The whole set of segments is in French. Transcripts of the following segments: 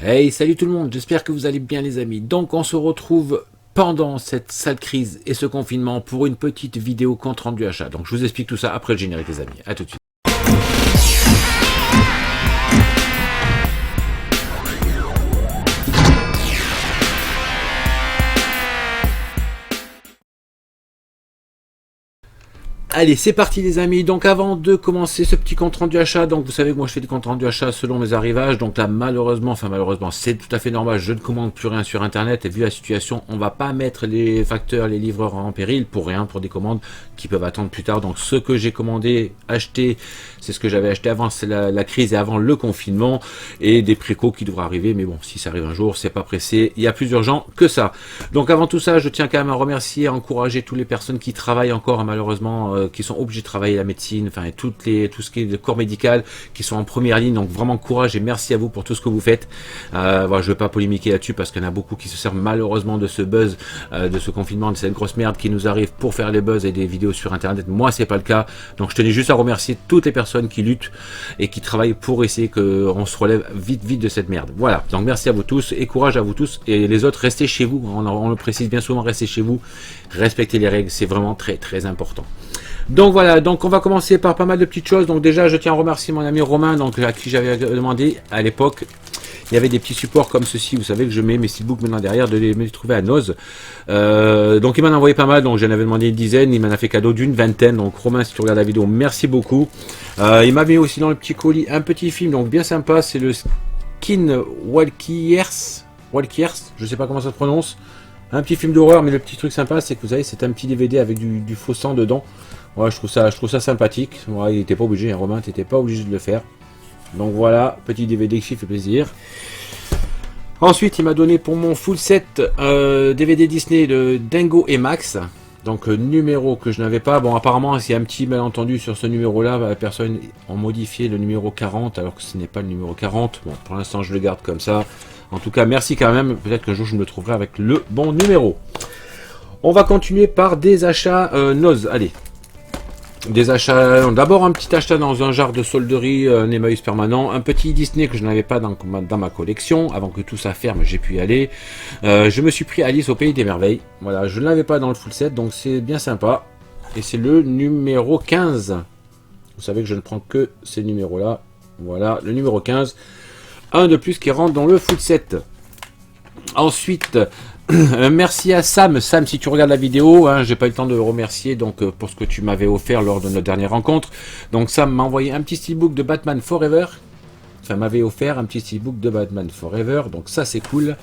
Hey, salut tout le monde, j'espère que vous allez bien les amis. Donc on se retrouve pendant cette sale crise et ce confinement pour une petite vidéo compte rendu achat. Donc je vous explique tout ça après le générique les amis. A tout de suite. Allez, c'est parti les amis. Donc avant de commencer ce petit compte rendu achat, donc vous savez que moi je fais des comptes rendus achat selon mes arrivages. Donc là malheureusement, c'est tout à fait normal, je ne commande plus rien sur internet et vu la situation, on va pas mettre les facteurs, les livreurs en péril pour rien, pour des commandes qui peuvent attendre plus tard. Donc ce que j'ai commandé, acheté, c'est ce que j'avais acheté avant la crise et avant le confinement et des précaux qui devraient arriver. Mais bon, si ça arrive un jour, c'est pas pressé, il y a plus urgent que ça. Donc avant tout ça, je tiens quand même à remercier, à encourager toutes les personnes qui travaillent encore malheureusement, qui sont obligés de travailler la médecine, enfin tout ce qui est le corps médical, qui sont en première ligne. Donc vraiment courage et merci à vous pour tout ce que vous faites. Voilà, je ne vais pas polémiquer là-dessus parce qu'il y en a beaucoup qui se servent malheureusement de ce buzz, de ce confinement, de cette grosse merde qui nous arrive pour faire les buzz et des vidéos sur internet. Moi c'est pas le cas. Donc je tenais juste à remercier toutes les personnes qui luttent et qui travaillent pour essayer qu'on se relève vite de cette merde. Voilà, donc merci à vous tous et courage à vous tous. Et les autres, restez chez vous. On le précise bien souvent, restez chez vous. Respectez les règles, c'est vraiment très important. Donc voilà, donc on va commencer par pas mal de petites choses. Donc déjà je tiens à remercier mon ami Romain, donc à qui j'avais demandé à l'époque. Il y avait des petits supports comme ceci, vous savez que je mets mes steelbooks maintenant derrière, de les trouver à Noz. Donc il m'en a envoyé pas mal, donc j'en avais demandé une dizaine, il m'en a fait cadeau d'une vingtaine. Donc Romain, si tu regardes la vidéo, merci beaucoup. Il m'a mis aussi dans le petit colis un petit film, donc bien sympa, c'est le Skin Walkiers, je sais pas comment ça se prononce. Un petit film d'horreur, mais le petit truc sympa, c'est que vous avez, c'est un petit DVD avec du faux sang dedans. Ouais, je trouve ça sympathique. Ouais, il n'était pas obligé, hein, Romain, t'étais pas obligé de le faire. Donc voilà, petit DVD qui fait plaisir. Ensuite, il m'a donné pour mon full set DVD Disney de Dingo et Max. Donc numéro que je n'avais pas. Bon, apparemment, il y a un petit malentendu sur ce numéro-là. La personne a modifié le numéro 40, alors que ce n'est pas le numéro 40. Bon, pour l'instant, je le garde comme ça. En tout cas, merci quand même. Peut-être qu'un jour, je me trouverai avec le bon numéro. On va continuer par des achats Noz. Allez. Des achats, d'abord un petit achat dans un jar de solderie, un Emmaüs permanent, un petit Disney que je n'avais pas dans ma collection, avant que tout ça ferme, j'ai pu y aller. Je me suis pris Alice au Pays des Merveilles, voilà, je ne l'avais pas dans le full set, donc c'est bien sympa. Et c'est le numéro 15. Vous savez que je ne prends que ces numéros-là. Voilà, le numéro 15. Un de plus qui rentre dans le full set. Ensuite... merci à Sam, si tu regardes la vidéo, hein, j'ai pas eu le temps de le remercier donc pour ce que tu m'avais offert lors de notre dernière rencontre. Donc Sam m'a envoyé un petit steelbook de Batman Forever. Enfin m'avait offert un petit steelbook de Batman Forever, donc ça c'est cool.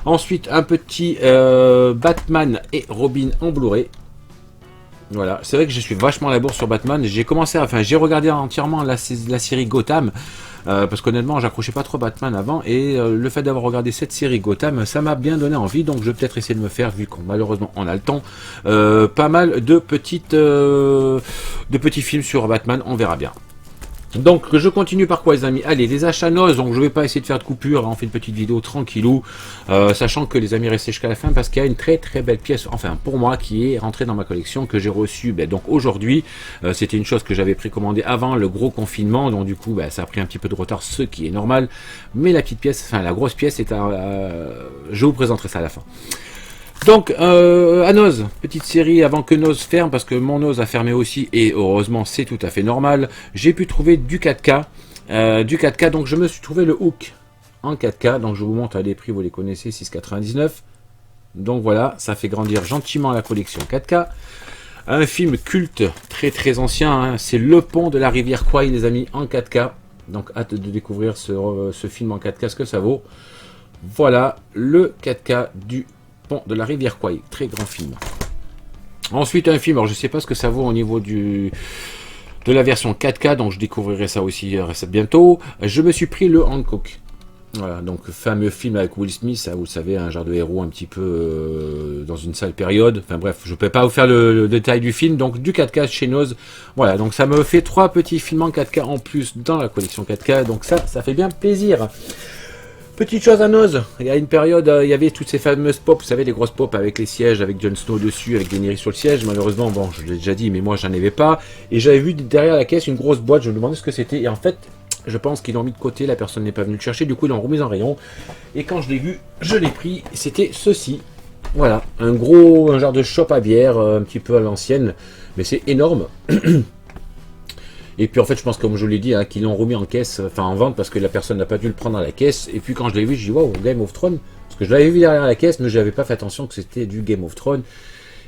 Ensuite un petit Batman et Robin en Blu-ray. Voilà, c'est vrai que je suis vachement à la bourre sur Batman. J'ai regardé entièrement la série Gotham. Parce qu'honnêtement j'accrochais pas trop Batman avant et le fait d'avoir regardé cette série Gotham, ça m'a bien donné envie, donc je vais peut-être essayer de me faire, vu qu'on malheureusement on a le temps, pas mal de petits films sur Batman, on verra bien. Donc je continue par quoi les amis? Allez, les achats Noz, donc je vais pas essayer de faire de coupure, on fait une petite vidéo tranquillou, sachant que les amis restez jusqu'à la fin parce qu'il y a une très belle pièce, enfin pour moi, qui est rentrée dans ma collection, que j'ai reçue donc aujourd'hui. C'était une chose que j'avais précommandée avant le gros confinement, donc du coup ça a pris un petit peu de retard, ce qui est normal, mais la petite pièce, enfin la grosse pièce, je vous présenterai ça à la fin. Donc, à Noz, petite série avant que Noz ferme, parce que mon Noz a fermé aussi, et heureusement c'est tout à fait normal. J'ai pu trouver du 4K, donc je me suis trouvé le Hook en 4K, donc je vous montre les prix, vous les connaissez, 6,99. Donc voilà, ça fait grandir gentiment la collection 4K. Un film culte, très ancien, hein, c'est Le Pont de la rivière Kwai, les amis, en 4K. Donc hâte de découvrir ce film en 4K, ce que ça vaut. Voilà, le 4K du Pont de la rivière Kwai, très grand film. Ensuite un film, alors je sais pas ce que ça vaut au niveau de la version 4K, donc je découvrirai ça aussi bientôt. Je me suis pris le Hancock. Voilà, donc fameux film avec Will Smith, hein, vous savez, un genre de héros un petit peu dans une sale période. Enfin bref, je ne peux pas vous faire le détail du film, donc du 4K chez Noz. Voilà, donc ça me fait 3 petits films en 4K en plus dans la collection 4K, donc ça fait bien plaisir. Petite chose à Noz, il y a une période, il y avait toutes ces fameuses pop, vous savez, les grosses pop avec les sièges, avec Jon Snow dessus, avec Daenerys sur le siège. Malheureusement, bon, je l'ai déjà dit, mais moi j'en avais pas. Et j'avais vu derrière la caisse une grosse boîte, je me demandais ce que c'était. Et en fait, Je pense qu'ils l'ont mis de côté, la personne n'est pas venue le chercher, du coup ils l'ont remis en rayon. Et quand je l'ai vu, je l'ai pris, c'était ceci. Voilà, un genre de shop à bière, un petit peu à l'ancienne, mais c'est énorme. Et puis en fait, je pense, comme je l'ai dit, hein, qu'ils l'ont remis en caisse, enfin en vente, parce que la personne n'a pas dû le prendre à la caisse. Et puis quand je l'ai vu, je dis waouh, Game of Thrones, parce que je l'avais vu derrière la caisse, mais je n'avais pas fait attention que c'était du Game of Thrones.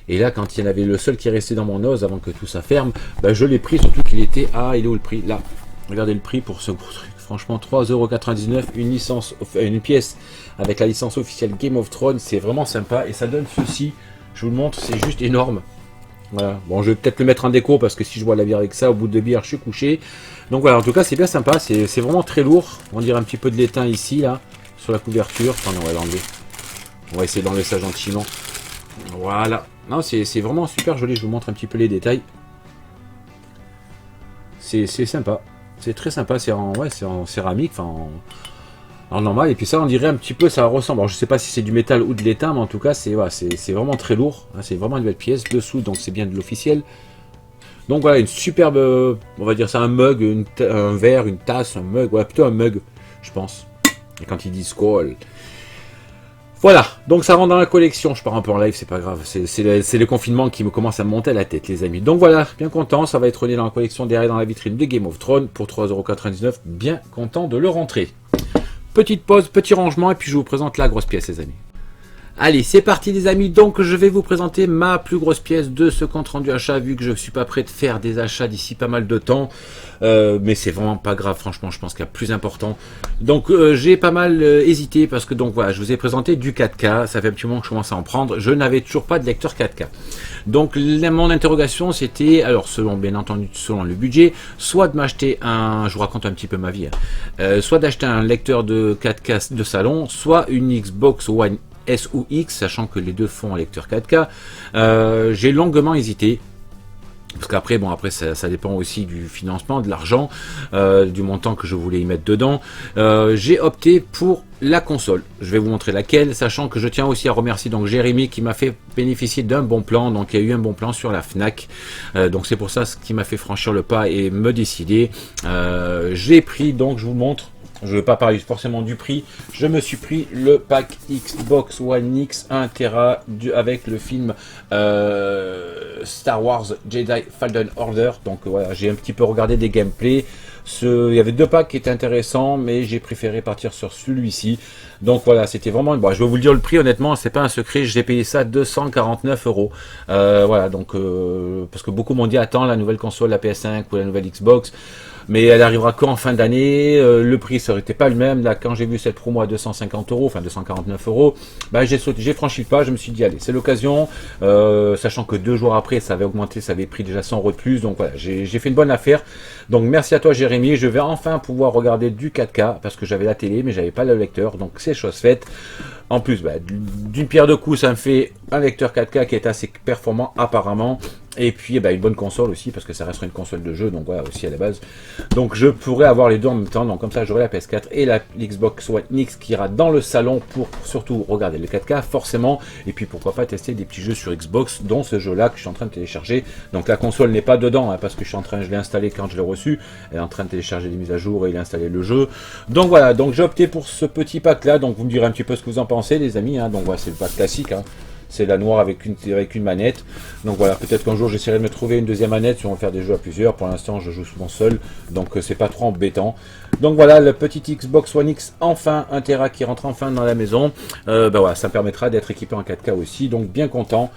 Et là, quand il y en avait le seul qui restait dans mon os avant que tout ça ferme, bah, je l'ai pris, surtout qu'il était... Ah, il est où le prix? Là, regardez le prix pour ce gros truc. Franchement, 3,99 €, une pièce avec la licence officielle Game of Thrones, c'est vraiment sympa. Et ça donne ceci, je vous le montre, c'est juste énorme. Voilà. Bon, je vais peut-être le mettre en déco parce que si je bois la bière avec ça, au bout de 2 bières, je suis couché. Donc voilà, en tout cas, c'est bien sympa. C'est vraiment très lourd. On dirait un petit peu de l'étain ici, là, sur la couverture. Attendez, on va l'enlever. On va essayer d'enlever ça gentiment. Voilà. Non, c'est vraiment super joli. Je vous montre un petit peu les détails. C'est sympa. C'est très sympa. C'est en céramique, enfin en normal. Et puis ça, on dirait un petit peu, ça ressemble. Alors, je sais pas si c'est du métal ou de l'étain, mais en tout cas, c'est vraiment très lourd. C'est vraiment une belle pièce. Dessous, donc c'est bien de l'officiel. Donc voilà, une superbe, on va dire ça, un mug, un verre, une tasse, un mug. Ouais, plutôt un mug, je pense. Et quand ils disent Skål. Voilà, donc ça rentre dans la collection. Je pars un peu en live, c'est pas grave. C'est le confinement qui me commence à me monter à la tête, les amis. Donc voilà, bien content. Ça va être relié dans la collection derrière dans la vitrine de Game of Thrones pour 3,99 €. Bien content de le rentrer. Petite pause, petit rangement, et puis je vous présente la grosse pièce, les amis. Allez, c'est parti les amis, donc je vais vous présenter ma plus grosse pièce de ce compte rendu achat, vu que je ne suis pas prêt de faire des achats d'ici pas mal de temps, mais c'est vraiment pas grave, franchement, je pense qu'il y a plus important. Donc j'ai pas mal hésité, parce que donc voilà, je vous ai présenté du 4K, ça fait un petit moment que je commence à en prendre, je n'avais toujours pas de lecteur 4K. Donc mon interrogation c'était, alors selon bien entendu, selon le budget, soit de m'acheter un, je vous raconte un petit peu ma vie, soit d'acheter un lecteur de 4K de salon, soit une Xbox One S ou X, sachant que les deux font un lecteur 4K. J'ai longuement hésité, parce qu'après, bon, après ça dépend aussi du financement, de l'argent, du montant que je voulais y mettre dedans. J'ai opté pour la console. Je vais vous montrer laquelle, sachant que je tiens aussi à remercier donc Jérémy qui m'a fait bénéficier d'un bon plan. Donc il y a eu un bon plan sur la Fnac. Donc c'est pour ça ce qui m'a fait franchir le pas et me décider. J'ai pris, donc je vous montre. Je ne vais pas parler forcément du prix. Je me suis pris le pack Xbox One X 1 Tera avec le film Star Wars Jedi Fallen Order. Donc voilà, j'ai un petit peu regardé des gameplays. Il y avait deux packs qui étaient intéressants, mais j'ai préféré partir sur celui-ci. Donc voilà, c'était vraiment... Bon, je vais vous le dire le prix, honnêtement, c'est pas un secret. J'ai payé ça 249 €. Voilà, donc... parce que beaucoup m'ont dit, attends, la nouvelle console, la PS5 ou la nouvelle Xbox... Mais elle arrivera qu'en fin d'année, le prix ça aurait été pas le même. Là, quand j'ai vu cette promo à 250 €, enfin 249 €, bah, j'ai franchi le pas, je me suis dit, allez, c'est l'occasion, sachant que 2 jours après, ça avait augmenté, ça avait pris déjà 100 € de plus, donc voilà, j'ai fait une bonne affaire. Donc merci à toi Jérémy, je vais enfin pouvoir regarder du 4K, parce que j'avais la télé, mais j'avais pas le lecteur, donc c'est chose faite. En plus, bah, d'une pierre deux coups, ça me fait un lecteur 4K qui est assez performant apparemment. Et puis bah, une bonne console aussi, parce que ça restera une console de jeu, donc voilà, aussi à la base. Donc je pourrais avoir les deux en même temps, donc comme ça j'aurai la PS4 et la Xbox One X qui ira dans le salon pour surtout regarder le 4K, forcément. Et puis pourquoi pas tester des petits jeux sur Xbox, dont ce jeu-là que je suis en train de télécharger. Donc la console n'est pas dedans, hein, parce que je l'ai installé quand je l'ai reçu. Elle est en train de télécharger des mises à jour et il a installé le jeu. Donc voilà, donc j'ai opté pour ce petit pack-là, donc vous me direz un petit peu ce que vous en pensez les amis, hein. Donc voilà, c'est le pack classique, hein. C'est la noire avec une manette. Donc voilà, peut-être qu'un jour j'essaierai de me trouver une deuxième manette si on veut faire des jeux à plusieurs. Pour l'instant, je joue souvent seul, donc c'est pas trop embêtant. Donc voilà, le petit Xbox One X, enfin, 1 Tera qui rentre enfin dans la maison. Bah voilà, ça me permettra d'être équipé en 4K aussi, donc bien content.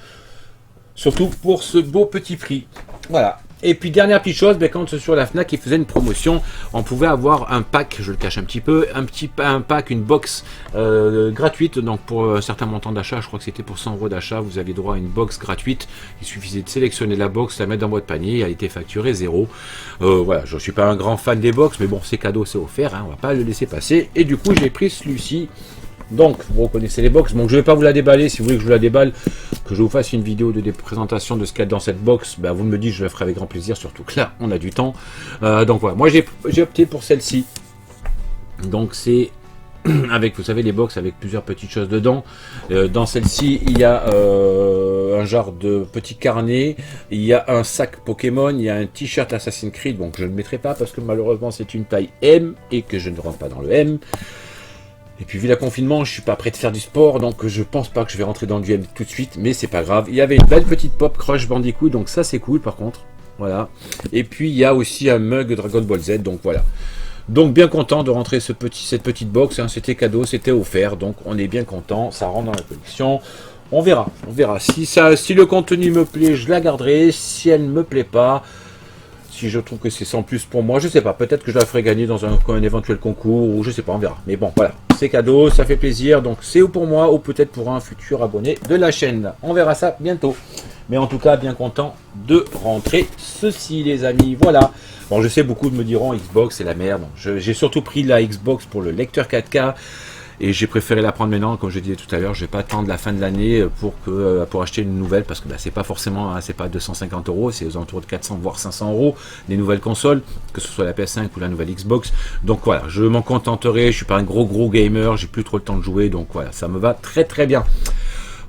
Surtout pour ce beau petit prix. Voilà. Et puis dernière petite chose, ben, quand sur la Fnac ils faisaient une promotion, on pouvait avoir un pack, je le cache un petit peu, un pack, une box gratuite. Donc pour certains montants d'achat, je crois que c'était pour 100 € d'achat, vous aviez droit à une box gratuite. Il suffisait de sélectionner la box, la mettre dans votre panier, elle a été facturée 0. Voilà, je ne suis pas un grand fan des box, mais bon, c'est cadeau, c'est offert, hein, on va pas le laisser passer. Et du coup, j'ai pris celui-ci. Donc, vous reconnaissez les box. Donc, je ne vais pas vous la déballer. Si vous voulez que je vous la déballe, que je vous fasse une vidéo de présentation de ce qu'il y a dans cette box, ben, vous me dites, je le ferai avec grand plaisir. Surtout que là, on a du temps. Donc, voilà. Moi, j'ai opté pour celle-ci. Donc, c'est avec, vous savez, les box avec plusieurs petites choses dedans. Dans celle-ci, il y a un genre de petit carnet, il y a un sac Pokémon, il y a un t-shirt Assassin's Creed, donc je ne le mettrai pas parce que malheureusement c'est une taille M et que je ne rentre pas dans le M. Et puis vu le confinement, je suis pas prêt de faire du sport, donc je pense pas que je vais rentrer dans du M tout de suite, mais c'est pas grave. Il y avait une belle petite pop Crush Bandicoot, donc ça c'est cool par contre. Voilà. Et puis il y a aussi un mug Dragon Ball Z, donc voilà. Donc bien content de rentrer cette petite box, hein. C'était cadeau, c'était offert, donc on est bien content, ça rentre dans la collection. On verra. Si le contenu me plaît, je la garderai. Si elle ne me plaît pas, si je trouve que c'est sans plus pour moi, je sais pas, peut-être que je la ferai gagner dans un éventuel concours, ou je sais pas, on verra. Mais bon, voilà, c'est cadeau, ça fait plaisir, donc c'est ou pour moi, ou peut-être pour un futur abonné de la chaîne. On verra ça bientôt. Mais en tout cas, bien content de rentrer ceci, les amis, voilà. Bon, je sais, beaucoup me diront, Xbox, c'est la merde. J'ai surtout pris la Xbox pour le lecteur 4K, et j'ai préféré la prendre maintenant, comme je disais tout à l'heure, je vais pas attendre la fin de l'année pour acheter une nouvelle, parce que bah, c'est pas forcément, hein, c'est pas 250 €, c'est aux alentours de 400 voire 500 € des nouvelles consoles, que ce soit la PS5 ou la nouvelle Xbox. Donc voilà, je m'en contenterai, je suis pas un gros gamer, j'ai plus trop le temps de jouer, donc voilà, ça me va très bien.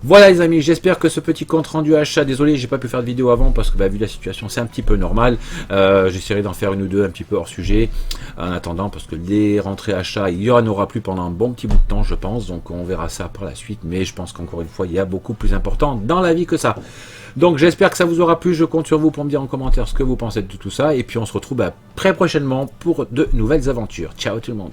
Voilà les amis, j'espère que ce petit compte rendu achat, désolé j'ai pas pu faire de vidéo avant parce que bah, vu la situation c'est un petit peu normal, j'essaierai d'en faire une ou deux un petit peu hors sujet en attendant, parce que les rentrées achats il y en aura plus pendant un bon petit bout de temps je pense, donc on verra ça par la suite, mais je pense qu'encore une fois il y a beaucoup plus important dans la vie que ça. Donc j'espère que ça vous aura plu, je compte sur vous pour me dire en commentaire ce que vous pensez de tout ça, et puis on se retrouve très prochainement pour de nouvelles aventures. Ciao tout le monde.